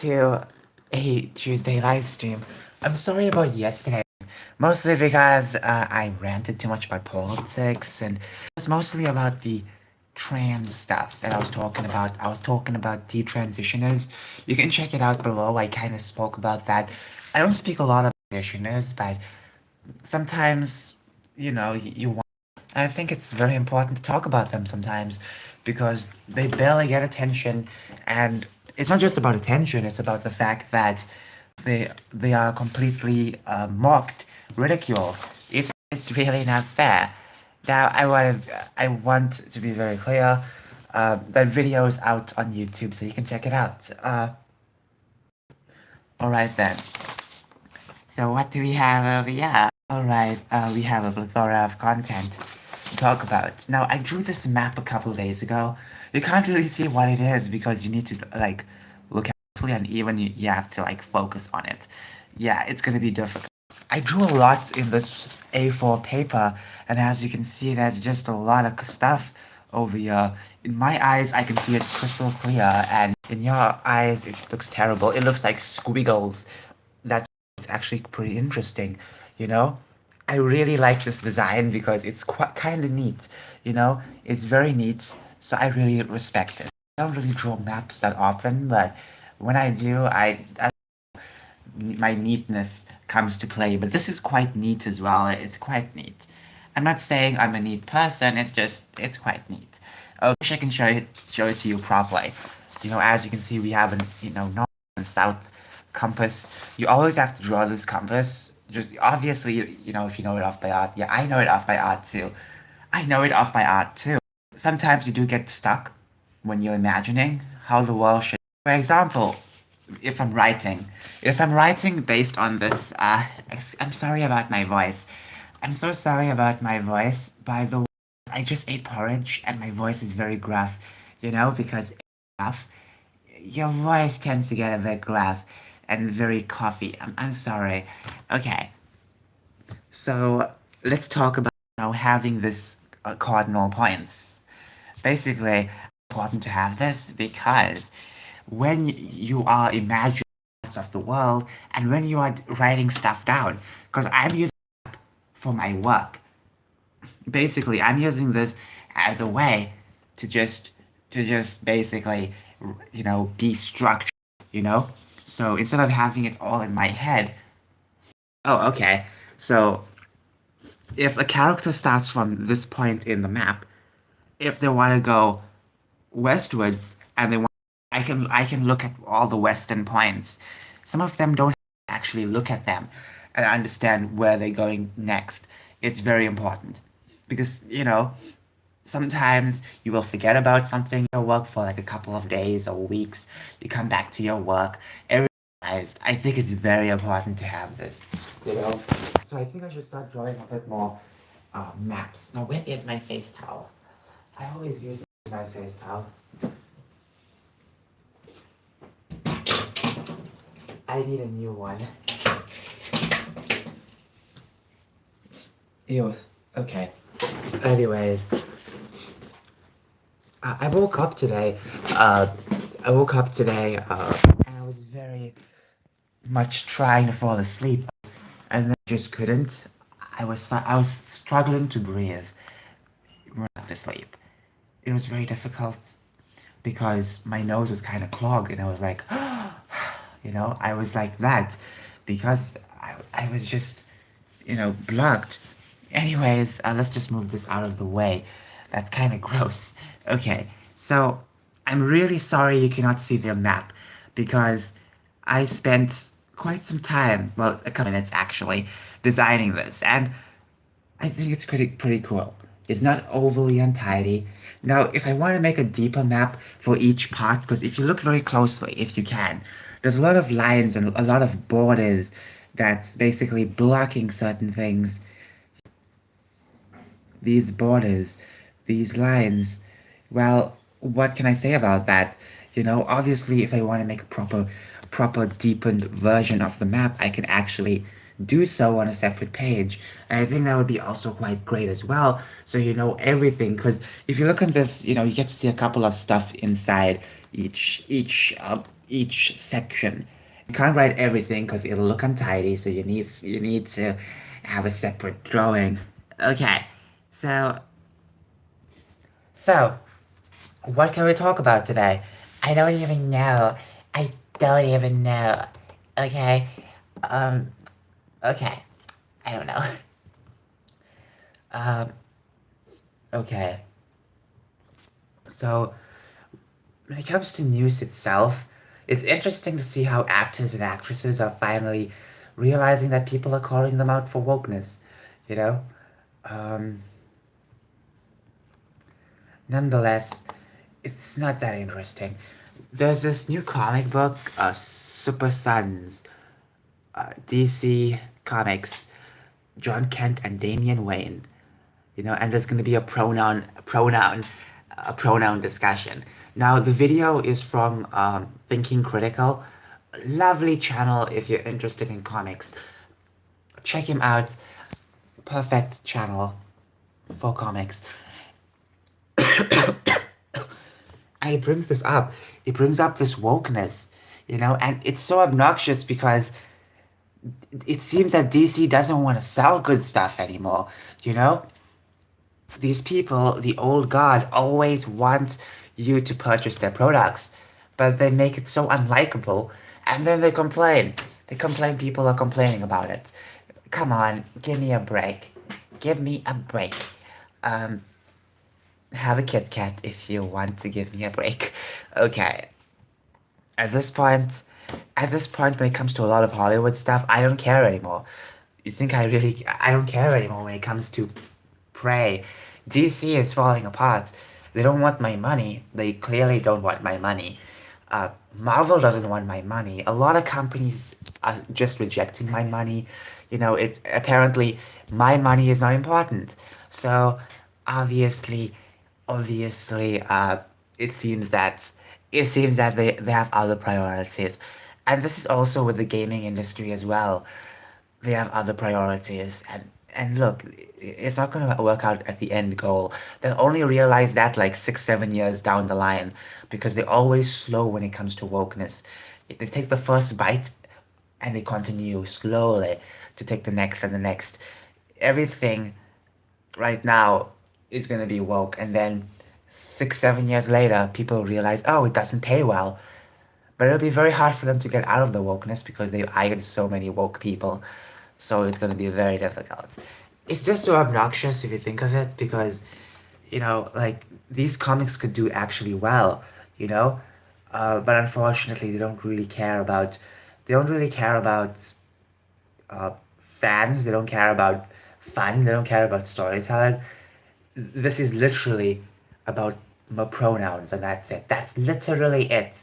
to a Tuesday live stream. I'm sorry about yesterday, mostly because I ranted too much about politics, and it was mostly about the trans stuff that I was talking about. I was talking about detransitioners. You can check it out below. I kind of spoke about that. I don't speak a lot about transitioners, but sometimes, you want. I think it's very important to talk about them sometimes because they barely get attention, and it's not just about attention, it's about the fact that they are completely mocked, ridiculed. It's really not fair. Now I want to be very clear. That video is out on YouTube, so you can check it out. All right then. So what do we have over here? All right, we have a plethora of content to talk about. Now I drew this map a couple days ago. You can't really see what it is because you need to like look carefully, and even you have to like focus on it. Yeah, it's gonna be difficult. I drew a lot in this A4 paper, and as you can see, there's just a lot of stuff over here. In my eyes, I can see it crystal clear, and in your eyes, it looks terrible. It looks like squiggles. That's actually pretty interesting, you know? I really like this design because it's quite kind of neat, you know? It's very neat, so I really respect it. I don't really draw maps that often, but when I do, my neatness comes to play. But this is quite neat as well. It's quite neat. I'm not saying I'm a neat person. It's quite neat. I wish I can show it to you properly. As you can see, we have an north and south compass. You always have to draw this compass. Just obviously, if you know it off by heart. Yeah, I know it off by heart too. I know it off by heart too. Sometimes you do get stuck when you're imagining how the world should. For example, if I'm writing based on this, I'm sorry about my voice. I'm so sorry about my voice. By the way, I just ate porridge and my voice is very gruff, because it's gruff, your voice tends to get a bit gruff and very coffee. I'm sorry. Okay, so let's talk about having this cardinal points. Basically, it's important to have this because when you are imagining parts of the world and when you are writing stuff down, because I'm using it for my work. Basically, I'm using this as a way to just basically, be structured, you know? So instead of having it all in my head, oh, okay. So if a character starts from this point in the map, if they want to go westwards and they want, I can look at all the western points. Some of them don't actually look at them and understand where they're going next. It's very important because sometimes you will forget about something your work for like a couple of days or weeks. You come back to your work. I think it's very important to have this, you know. So I think I should start drawing a bit more maps. Now, where is my face towel? I always use my face towel. I need a new one. Ew. Okay. Anyways, I woke up today. And I was very much trying to fall asleep, and then just couldn't. I was struggling to breathe right to sleep. It was very difficult because my nose was kind of clogged, and I was like, I was like that because I was just, blocked. Anyways, let's just move this out of the way. That's kind of gross. Okay, so I'm really sorry you cannot see the map because I spent quite some time, well, a couple minutes actually, designing this, and I think it's pretty cool. It's not overly untidy. Now, if I want to make a deeper map for each part, because if you look very closely, if you can, there's a lot of lines and a lot of borders that's basically blocking certain things. These borders, these lines, well, what can I say about that? Obviously, if I want to make a proper deepened version of the map, I can actually do so on a separate page. And I think that would be also quite great as well. So you know everything, because if you look at this, you get to see a couple of stuff inside each each section. You can't write everything because it'll look untidy, so you need to have a separate drawing. Okay, so so what can we talk about today? I don't even know. I don't even know. Okay, um, okay, I don't know. Um, okay, so when it comes to news itself, it's interesting to see how actors and actresses are finally realizing that people are calling them out for wokeness, you know? Um, Nonetheless, it's not that interesting. There's this new comic book, Super Sons, DC Comics, John Kent and Damian Wayne. And there's going to be a pronoun discussion. Now, the video is from Thinking Critical. Lovely channel if you're interested in comics. Check him out. Perfect channel for comics. And he brings this up. He brings up this wokeness, and it's so obnoxious because it seems that DC doesn't want to sell good stuff anymore, you know? These people, the old guard, always want you to purchase their products, but they make it so unlikable, and then they complain. They complain people are complaining about it. Come on, give me a break. Give me a break. Um, have a Kit Kat if you want to give me a break. Okay. At this point, at this point, when it comes to a lot of Hollywood stuff, I don't care anymore. You think I don't care anymore when it comes to Prey. DC is falling apart. They don't want my money. They clearly don't want my money. Marvel doesn't want my money. A lot of companies are just rejecting my money. It's apparently my money is not important. So obviously, obviously, it seems that they have other priorities. And this is also with the gaming industry as well. They have other priorities, and look, it's not going to work out at the end goal. They'll only realize that like 6 7 years down the line, because they're always slow when it comes to wokeness. They take the first bite and they continue slowly to take the next and the next. Everything right now is going to be woke, and then 6 7 years later people realize, oh, it doesn't pay well. But it'll be very hard for them to get out of the wokeness because they've hired so many woke people. So it's going to be very difficult. It's just so obnoxious if you think of it, because, like, these comics could do actually well, you know? But unfortunately, they don't really care about uh, fans, they don't care about fun, they don't care about storytelling. This is literally about pronouns, and that's it. That's literally it.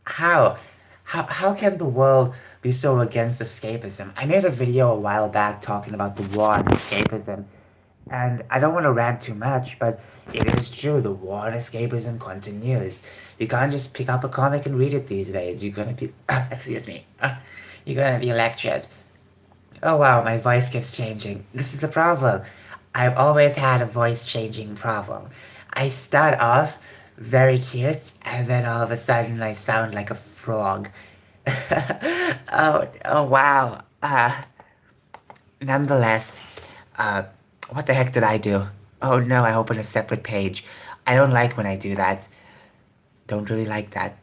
How? How can the world be so against escapism? I made a video a while back talking about the war on escapism, and I don't want to rant too much, but it is true, the war on escapism continues. You can't just pick up a comic and read it these days. You're gonna be, excuse me, you're gonna be lectured. Oh wow, my voice keeps changing. This is the problem. I've always had a voice changing problem. I start off very cute, and then all of a sudden I sound like a frog. Oh wow. Nonetheless, uh, what the heck did I do? Oh no, I opened a separate page. I don't like when I do that. Don't really like that.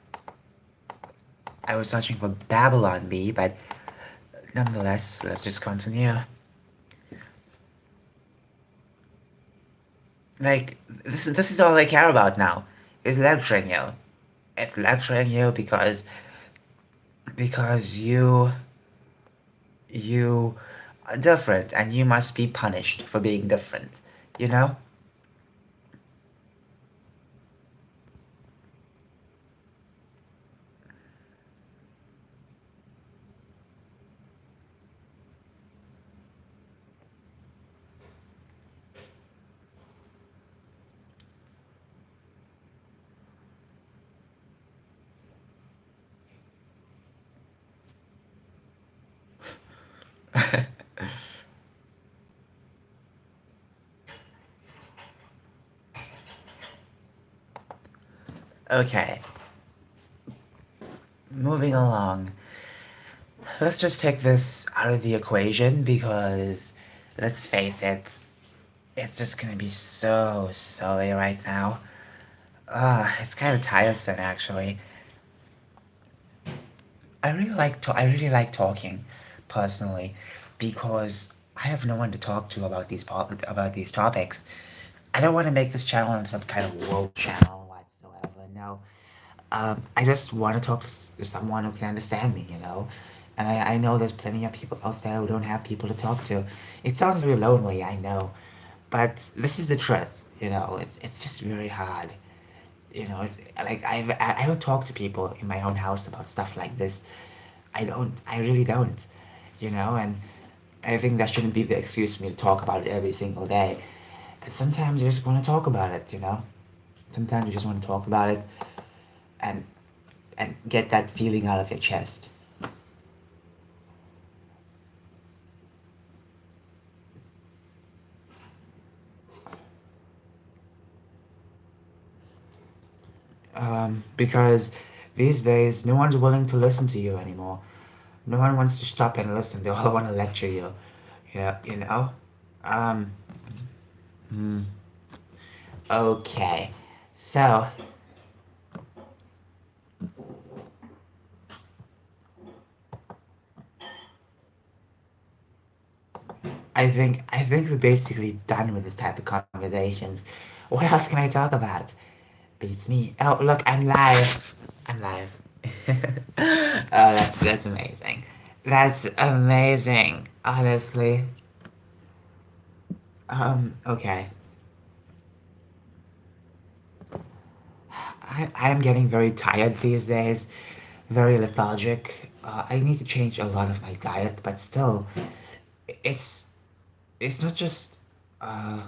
I was searching for Babylon Bee, but nonetheless, let's just continue. Like, this is all I care about now, is lecturing you. It's lecturing you because you are different, and you must be punished for being different, you know? Okay. moving along. Let's just take this out of the equation because, let's face it, it's just gonna be so silly right now. It's kind of tiresome actually. I really like talking, personally, because I have no one to talk to about about these topics. I don't want to make this channel some kind of woke channel whatsoever. No, I just want to talk to someone who can understand me, you know. And I know there's plenty of people out there who don't have people to talk to. It sounds very lonely, I know, but this is the truth, you know. It's just very hard, you know. It's like I don't talk to people in my own house about stuff like this. I don't. I really don't, you know. And I think that shouldn't be the excuse for me to talk about it every single day. But sometimes you just want to talk about it, you know. Sometimes you just want to talk about it and get that feeling out of your chest. Because these days no one's willing to listen to you anymore. No one wants to stop and listen. They all want to lecture you. Yeah, you know. Um. Hmm. Okay. So I think we're basically done with this type of conversations. What else can I talk about? Beats me. Oh, look, I'm live. I'm live. Oh, that's amazing. That's amazing. Honestly. Okay. I'm getting very tired these days, very lethargic. I need to change a lot of my diet, but still, it's it's not just uh,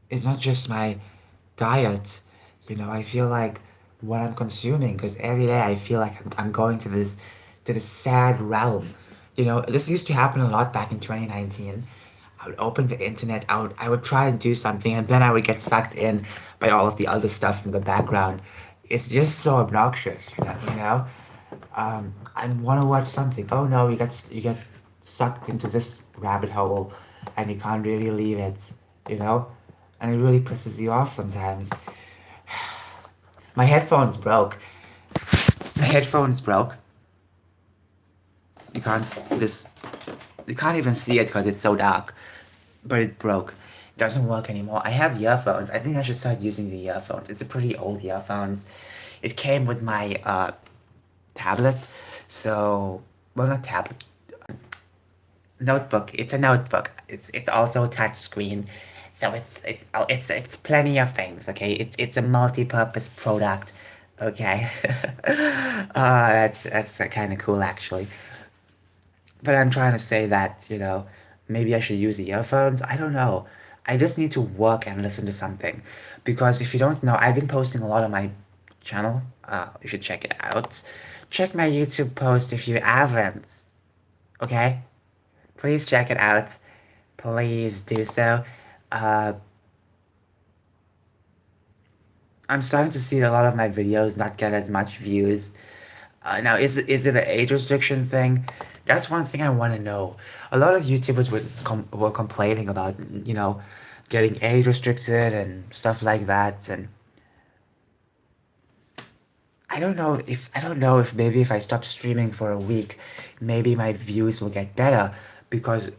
it's not just my diet. You know, I feel like what I'm consuming because every day I feel like I'm going to this sad realm. You know, this used to happen a lot back in 2019. I would open the internet, I would try and do something, and then I would get sucked in by all of the other stuff in the background. It's just so obnoxious, you know. I want to watch something. Oh no, you get sucked into this rabbit hole, and you can't really leave it, you know, and it really pisses you off sometimes. My headphones broke. My headphones broke. You can't this. You can't even see it because it's so dark. But it broke. It doesn't work anymore. I have earphones. I think I should start using the earphones. It's a pretty old earphones. It came with my tablet. So, well, not tablet, notebook. It's a notebook. It's also a touch screen. So it's plenty of things. Okay, it's a multi-purpose product. Okay, that's kind of cool actually. But I'm trying to say that, you know, maybe I should use the earphones. I don't know. I just need to work and listen to something. Because if you don't know, I've been posting a lot on my channel. You should check it out. Check my YouTube post if you haven't. Okay? Please check it out. Please do so. Uh, I'm starting to see a lot of my videos not get as much views. Now, is it an age restriction thing? That's one thing I want to know. A lot of YouTubers were complaining about, you know, getting age restricted and stuff like that. And I don't know if maybe if I stop streaming for a week, maybe my views will get better because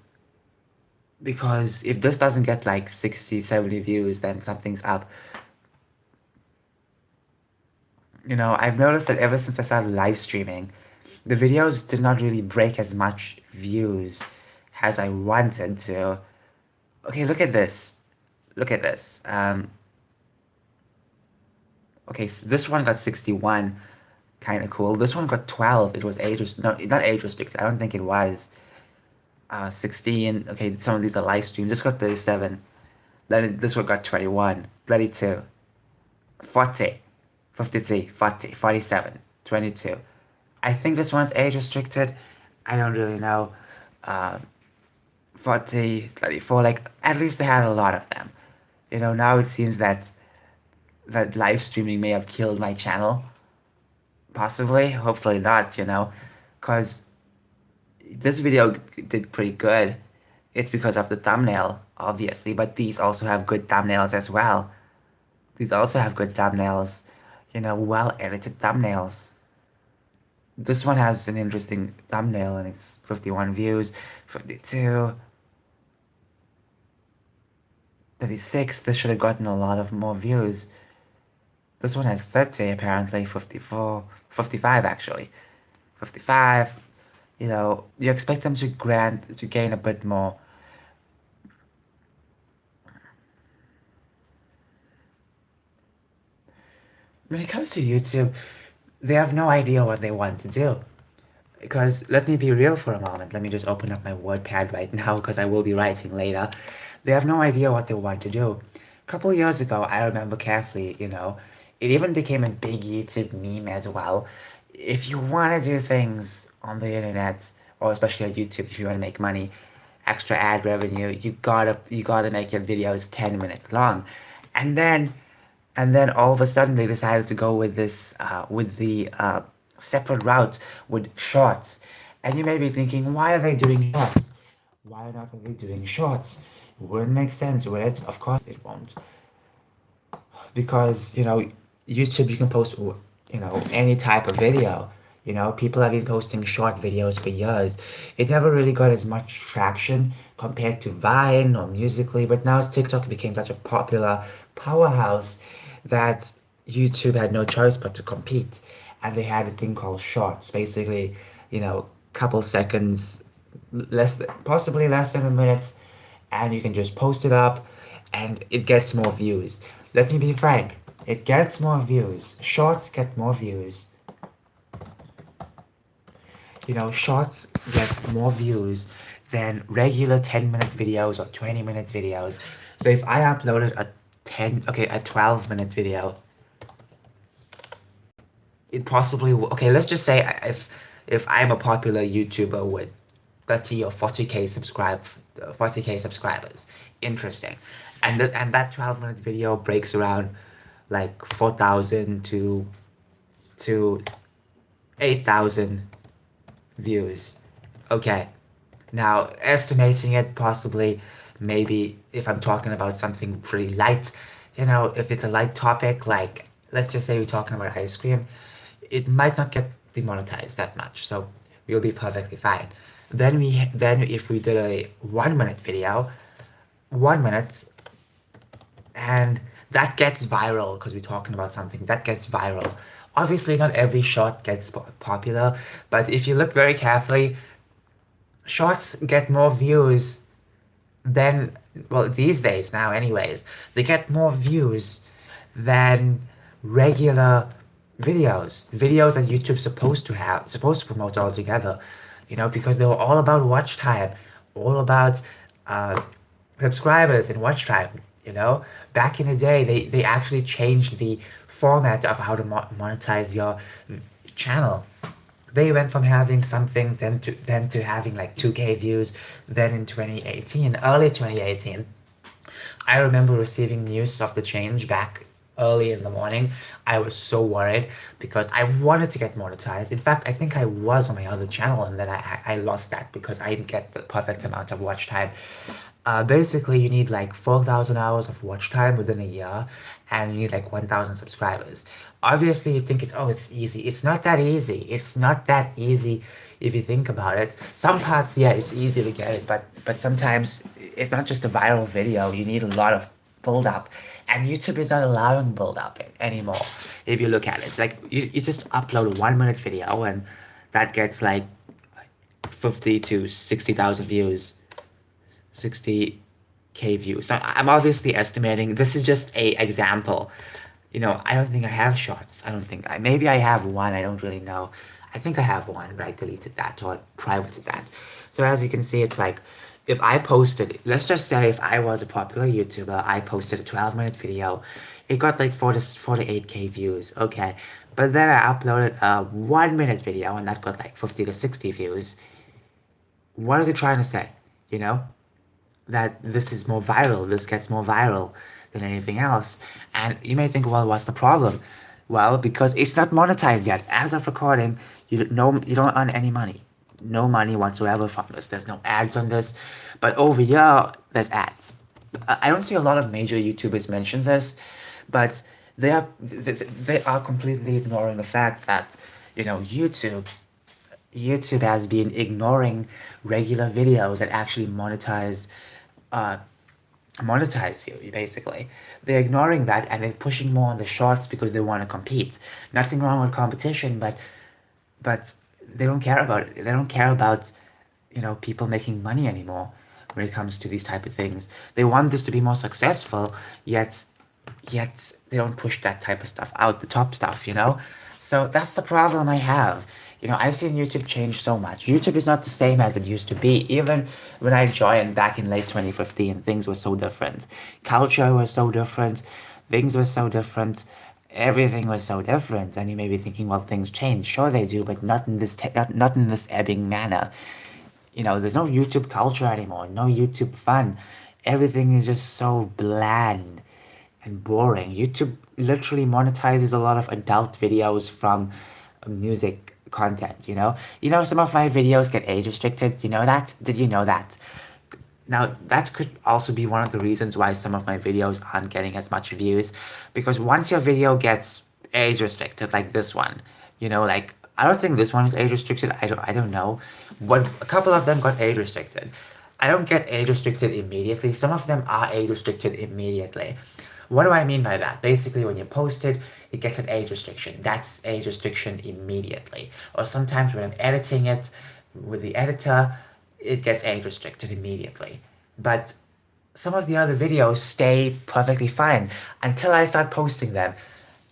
if this doesn't get like 60, 70 views, then something's up. You know, I've noticed that ever since I started live streaming, the videos did not really break as much views as I wanted to. Okay, look at this. Look at this. Okay, so this one got 61. Kind of cool. This one got 12. It was no, not age restricted. I don't think it was. 16. Okay, some of these are live streams. This got 37. This one got 21, 32, 40, 53, 40, 47, 22. I think this one's age restricted. I don't really know. Uh, 40, 34, like, at least they had a lot of them. You know, now it seems that that live streaming may have killed my channel. Possibly, hopefully not, because this video did pretty good. It's because of the thumbnail, obviously, but these also have good thumbnails as well. These also have good thumbnails, well edited thumbnails. This one has an interesting thumbnail and it's 51 views, 52, 36. This should have gotten a lot of more views. This one has 30 apparently, 54, 55 actually. 55, you expect them to gain a bit more. When it comes to YouTube, they have no idea what they want to do. Because let me be real for a moment. Let me just open up my WordPad right now because I will be writing later. They have no idea what they want to do. A couple years ago, I remember carefully, it even became a big YouTube meme as well. If you want to do things on the internet, or especially on YouTube, if you want to make money, extra ad revenue, you gotta make your videos 10 minutes long. And then all of a sudden they decided to go with this with the separate route with shorts. And you may be thinking, why are they doing shorts? Why not are they doing shorts? It wouldn't make sense, would it? Of course it won't. Because, YouTube you can post, any type of video. People have been posting short videos for years. It never really got as much traction compared to Vine or Musically, but now TikTok became such a popular powerhouse that YouTube had no choice but to compete. And they had a thing called shorts, basically, couple seconds, possibly less than a minute, and you can just post it up and it gets more views. Let me be frank, it gets more views. Shorts get more views. Shorts get more views than regular 10-minute videos or 20-minute videos. So if I uploaded a 12-minute video, it possibly will, okay, let's just say if I'm a popular YouTuber with 30 or 40K subscribers, interesting. And that 12-minute video breaks around like 4,000 to 8,000 views. Okay. Now, estimating it possibly, maybe if I'm talking about something pretty light, if it's a light topic, like let's just say we're talking about ice cream, it might not get demonetized that much, so we'll be perfectly fine. Then if we did a 1-minute video, 1 minute, and that gets viral because we're talking about something that gets viral. Obviously, not every short gets popular, but if you look very carefully, shorts get more views than, well, these days now anyways, they get more views than regular videos that YouTube's supposed to promote altogether, because they were all about watch time, all about subscribers and watch time. Back in the day, they actually changed the format of how to monetize your channel. They went from having something then to having like 2K views. Then in 2018, early 2018, I remember receiving news of the change back early in the morning. I was so worried because I wanted to get monetized. In fact, I think I was on my other channel and then I lost that because I didn't get the perfect amount of watch time. Basically, you need like 4,000 hours of watch time within a year, and you need like 1,000 subscribers. Obviously, you think it's easy. It's not that easy. It's not that easy if you think about it. Some parts, yeah, it's easy to get it, but sometimes it's not just a viral video. You need a lot of build up, and YouTube is not allowing build up anymore. If you look at it, it's like you just upload a 1-minute video, and that gets like 50 to 60,000 views. 60K views. So I'm obviously estimating. This is just a example. I don't think I have shorts. Maybe I have one. I don't really know. I think I have one, but I deleted that or privated that. So as you can see, it's like if I posted, let's just say if I was a popular YouTuber, I posted a 12-minute video, it got like 4 to 8K views. Okay. But then I uploaded a 1-minute video and that got like 50 to 60 views. What is it trying to say? That this is more viral, this gets more viral. than anything else. And you may think, well, what's the problem? Well, because it's not monetized yet. As of recording, you don't earn any money. No money whatsoever from this. There's no ads on this. But over here, there's ads. I don't see a lot of major YouTubers mention this, but they are completely ignoring the fact that, YouTube has been ignoring regular videos that actually uh, monetize you, basically. They're ignoring that and they're pushing more on the shorts because they want to compete. Nothing wrong with competition, but they don't care about it. They don't care about, people making money anymore when it comes to these type of things. They want this to be more successful, yet they don't push that type of stuff out, the top stuff. So that's the problem I have. I've seen YouTube change so much. YouTube is not the same as it used to be. Even when I joined back in late 2015, things were so different. Culture was so different. Things were so different. Everything was so different. And you may be thinking, well, things change. Sure they do, but not in this ebbing manner. There's no YouTube culture anymore. No YouTube fun. Everything is just so bland and boring. YouTube literally monetizes a lot of adult videos from music content. Some of my videos get age restricted. You know that? Did you know that? Now, that could also be one of the reasons why some of my videos aren't getting as much views, because once your video gets age restricted, like this one, like I don't think this one is age restricted. I don't know. But a couple of them got age restricted. I don't get age restricted immediately. Some of them are age restricted immediately. What do I mean by that? Basically, when you post it, it gets an age restriction. That's age restriction immediately. Or sometimes when I'm editing it with the editor, it gets age restricted immediately. But some of the other videos stay perfectly fine until I start posting them.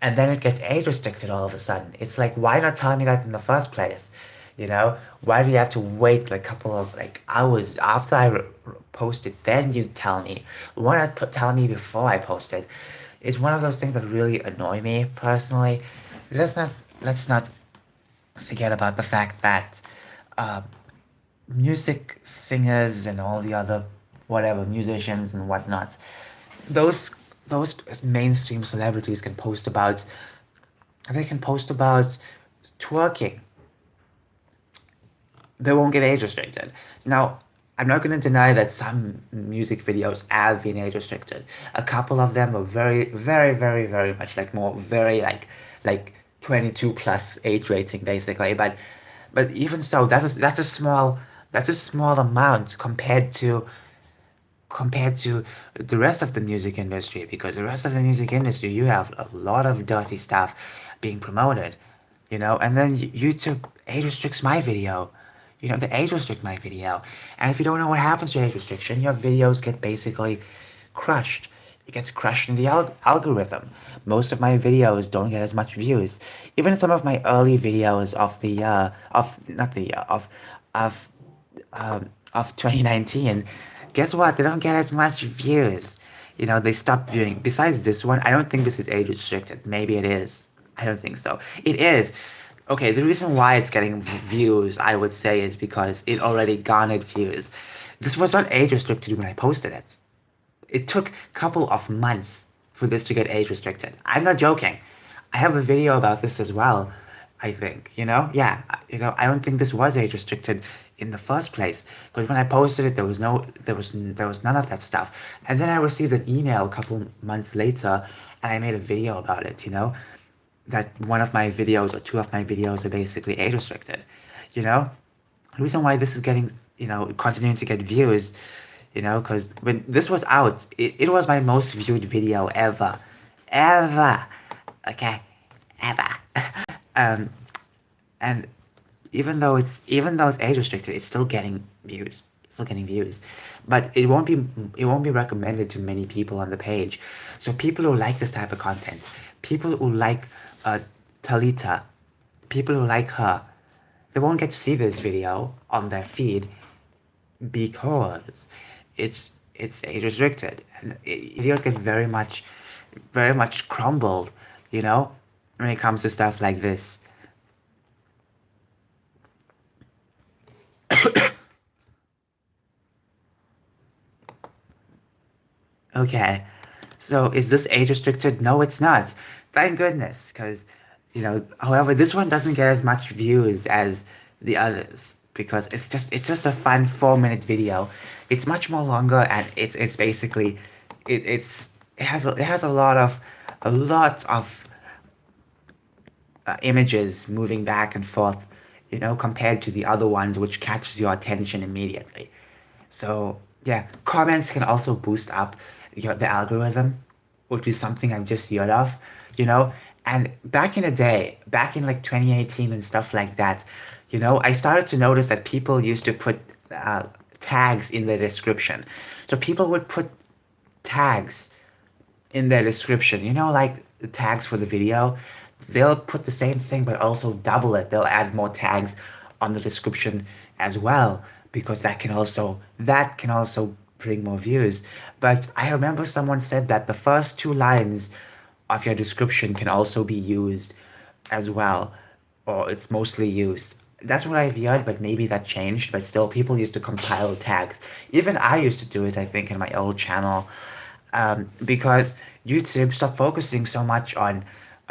And then it gets age restricted all of a sudden. It's like, why not tell me that in the first place? Why do you have to wait like a couple of like hours after I post it, then you tell me? Why not tell me before I post it? It's one of those things that really annoy me personally. Let's not forget about the fact that uh, music singers and all the other whatever musicians and whatnot, those those mainstream celebrities can post about twerking. They won't get age restricted. Now, I'm not going to deny that some music videos have been age restricted. A couple of them are very, very, very, very much like more very like 22 plus age rating basically. But even so, that's a small amount compared to the rest of the music industry, because the rest of the music industry, you have a lot of dirty stuff being promoted, and then YouTube age restricts my video. They age restrict my video. And if you don't know what happens to age restriction, your videos get basically crushed. It gets crushed in the algorithm. Most of my videos don't get as much views. Even some of my early videos of the of not the of of 2019, guess what? They don't get as much views. They stop viewing. Besides this one, I don't think this is age restricted. Maybe it is. I don't think so. It is. Okay, the reason why it's getting views, I would say, is because it already garnered views. This was not age restricted when I posted it. It took a couple of months for this to get age restricted. I'm not joking. I have a video about this as well, I think. Yeah, I don't think this was age restricted in the first place, because when I posted it, there was none of that stuff. And then I received an email a couple months later, and I made a video about it. That one of my videos or two of my videos are basically age restricted. You know, the reason why this is getting, continuing to get views, because when this was out, it was my most viewed video ever, ever, okay, ever. um, and even though it's age restricted, it's still getting views, but it won't be recommended to many people on the page. So people who like this type of content, people who like uh, Talita, people who like her, they won't get to see this video on their feed because it's age restricted, and videos get very much crumbled, you know, when it comes to stuff like this. Okay, So is this age restricted? No, it's not. Thank goodness, because however, this one doesn't get as much views as the others because it's just a fun 4 minute video. It's much more longer and it's basically it has a lot of images moving back and forth, compared to the other ones which catches your attention immediately. So yeah, comments can also boost up the algorithm, which is something I've just heard of, you know. And back in the day, back in like 2018 and stuff like that, I started to notice that people used to put tags in the description. So people would put tags in their description, like the tags for the video. They'll put the same thing, but also double it. They'll add more tags on the description as well, because that can also bring more views. But I remember someone said that the first two lines of your description can also be used as well, or it's mostly used. That's what I've heard, but maybe that changed. But still, people used to compile tags. Even I used to do it, I think, in my old channel, because YouTube stopped focusing so much on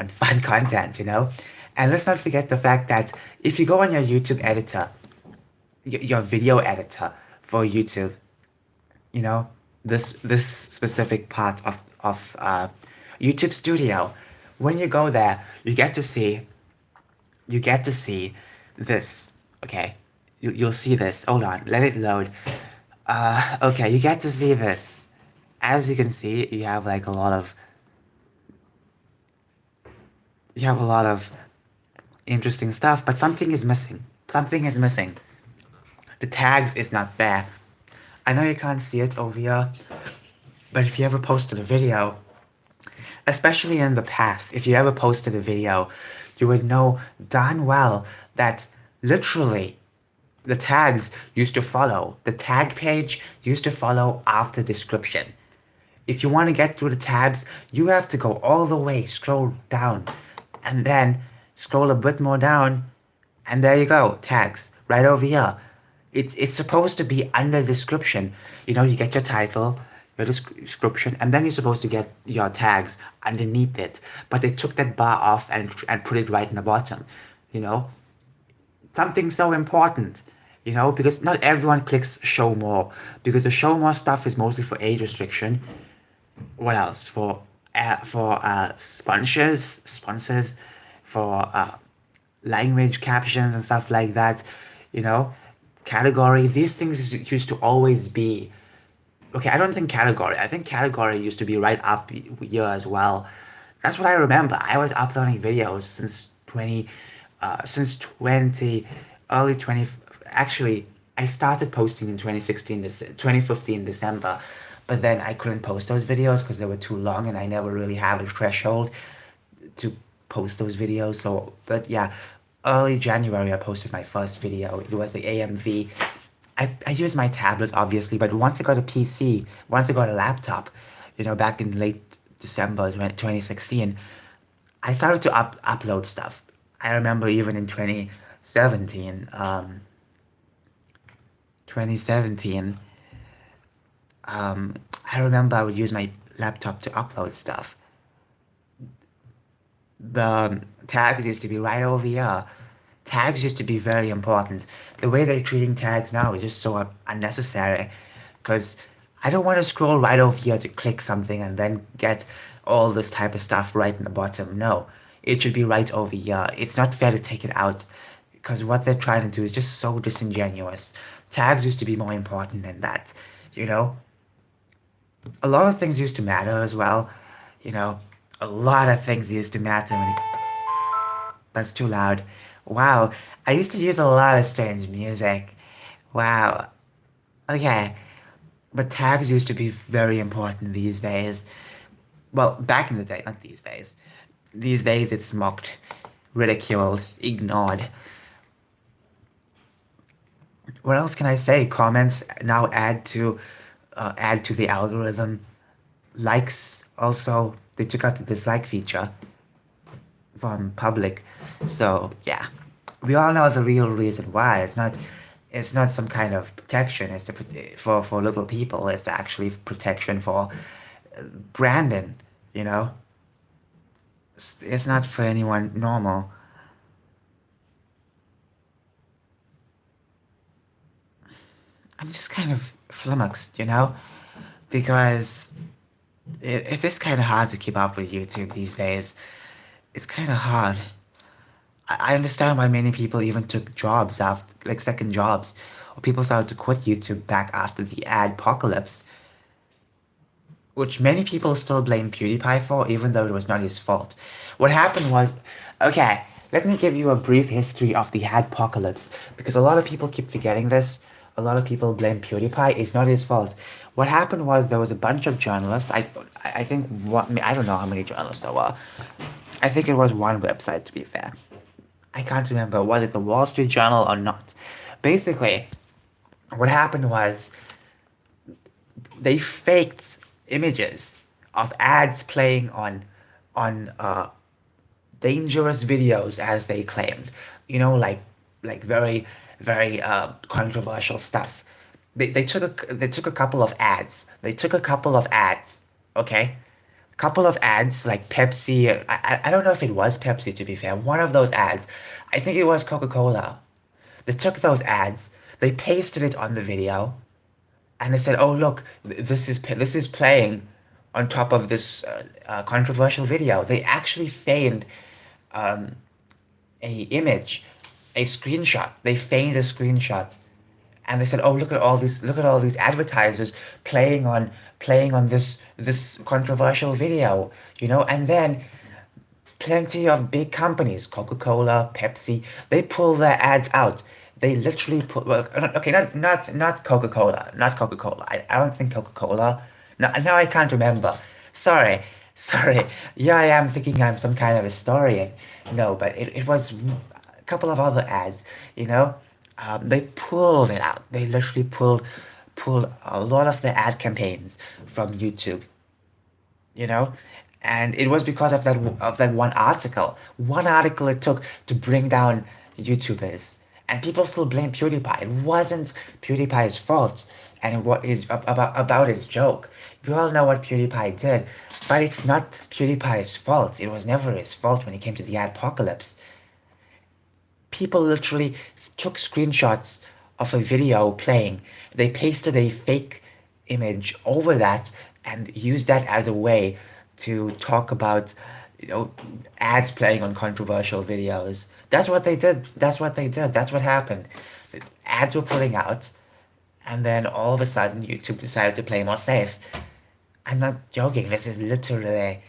fun content, And let's not forget the fact that if you go on your YouTube editor, your video editor for YouTube, you know, this specific part of YouTube Studio, when you go there, you get to see this. Okay, you'll see this. Hold on, let it load. Okay, you get to see this. As you can see, you have a lot of interesting stuff, but something is missing. Something is missing. The tags is not there. I know you can't see it over here, but if you ever posted a video, especially in the past, if you ever posted a video, you would know darn well that literally the tags used to follow. The tag page used to follow after description. If you want to get through the tabs, you have to go all the way, scroll down, and then scroll a bit more down, and there you go, tags, right over here. It's supposed to be under description. You get your title, your description, and then you're supposed to get your tags underneath it. But they took that bar off and put it right in the bottom. You know, something so important. Because not everyone clicks show more, because the show more stuff is mostly for age restriction. What else? For sponsors, for language captions and stuff like that. You know, category. These things used to always be. Okay, I don't think category. I think category used to be right up here as well. That's what I remember. I was uploading videos since 20 early 20. Actually, I started posting in 2016, 2015 December, but then I couldn't post those videos because they were too long, and I never really have a threshold to post those videos. So, but yeah, early January I posted my first video. It was the AMV. I used my tablet obviously, but once I got a PC, once I got a laptop, back in late December 2016, I started to upload stuff. I remember even in 2017, I remember I would use my laptop to upload stuff. The tags used to be right over here. Tags used to be very important. The way they're treating tags now is just so unnecessary, because I don't want to scroll right over here to click something and then get all this type of stuff right in the bottom. No, it should be right over here. It's not fair to take it out, because what they're trying to do is just so disingenuous. Tags used to be more important than that, you know? A lot of things used to matter as well, you know? A lot of things used to matter when That's too loud. Wow, I used to use a lot of strange music. Wow. Okay, but tags used to be very important these days. Well, back in the day, not these days. These days it's mocked, ridiculed, ignored. What else can I say? Comments now add to the algorithm. Likes also, they took out the dislike feature from public. So yeah, we all know the real reason why. It's not some kind of protection. For little people. It's actually protection for Brandon, you know, it's not for anyone normal. I'm just kind of flummoxed, because it is kind of hard to keep up with YouTube these days. It's kind of hard. I understand why many people even took jobs after, like second jobs, or people started to quit YouTube back after the ad apocalypse, which many people still blame PewDiePie for, even though it was not his fault. What happened was, okay, let me give you a brief history of the ad apocalypse, because a lot of people keep forgetting this. A lot of people blame PewDiePie. It's not his fault. What happened was there was a bunch of journalists. I think what I don't know how many journalists there were. I think it was one website to be fair. I can't remember. Was it the Wall Street Journal or not? Basically, what happened was they faked images of ads playing on dangerous videos as they claimed. Like very controversial stuff. They took a couple of ads. They took a couple of ads, okay? Couple of ads like Pepsi. I don't know if it was Pepsi to be fair. One of those ads, I think it was Coca-Cola. They took those ads, they pasted it on the video, and they said, "Oh look, this is playing on top of this controversial video." They actually feigned um, a image, a screenshot. They feigned a screenshot, and they said, "Oh look at all these advertisers playing on this controversial video," and then plenty of big companies, Coca-Cola, Pepsi, they pull their ads out. They literally put, well, okay, not Coca-Cola, not Coca-Cola. I don't think Coca-Cola. Now I can't remember. Sorry, sorry. Yeah, I am thinking I'm some kind of historian. No, but it was a couple of other ads, you know. They pulled it out. They literally pulled a lot of the ad campaigns from YouTube, you know and it was because of that one article it took to bring down YouTubers, and people still blame PewDiePie. It wasn't PewDiePie's fault, and what is about his joke. We all know what PewDiePie did, but it's not PewDiePie's fault. It was never his fault when it came to the apocalypse. People literally took screenshots of a video playing. They pasted a fake image over that and used that as a way to talk about, ads playing on controversial videos. That's what they did. That's what they did. That's what happened. The ads were pulling out, and then all of a sudden, YouTube decided to play more safe. I'm not joking. This is literally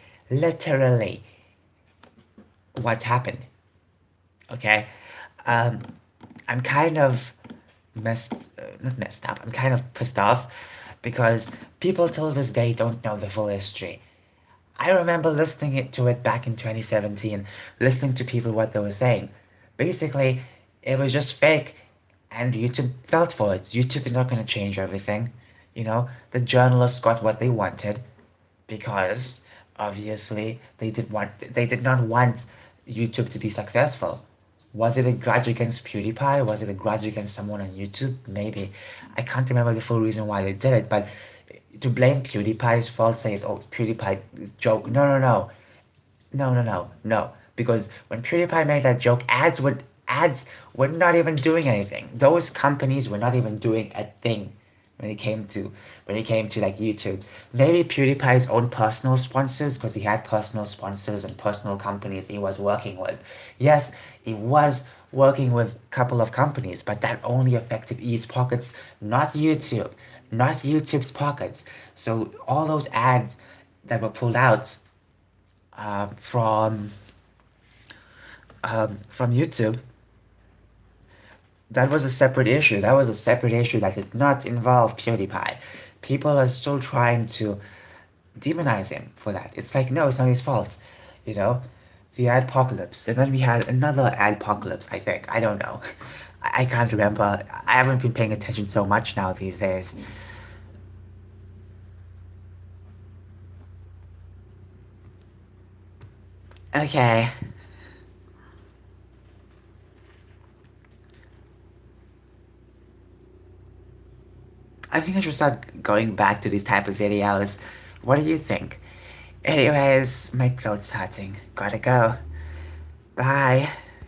what happened. Okay? Um, I'm kind of not messed up. I'm kind of pissed off because people till this day don't know the full history. I remember to it back in 2017, listening to people what they were saying. Basically, it was just fake, and YouTube felt for it. YouTube is not going to change everything. The journalists got what they wanted because obviously they did not want YouTube to be successful. Was it a grudge against PewDiePie? Was it a grudge against someone on YouTube? Maybe. I can't remember the full reason why they did it, but to blame PewDiePie's fault, say it's PewDiePie's joke. No, no, no, no, no, no, no. Because when PewDiePie made that joke, ads were not even doing anything. Those companies were not even doing a thing when it came to like YouTube. Maybe PewDiePie's own personal sponsors, because he had personal sponsors and personal companies he was working with. Yes, he was working with a couple of companies, but that only affected his pockets, not YouTube, not YouTube's pockets. So all those ads that were pulled out from YouTube, that was a separate issue. That was a separate issue that did not involve PewDiePie. People are still trying to demonize him for that. It's like, no, it's not his fault. You know, the adpocalypse. And then we had another adpocalypse, I think. I don't know. I can't remember. I haven't been paying attention so much now these days. Okay. I think I should start going back to these type of videos What do you think? Anyways, my throat's hurting. Gotta go. Bye.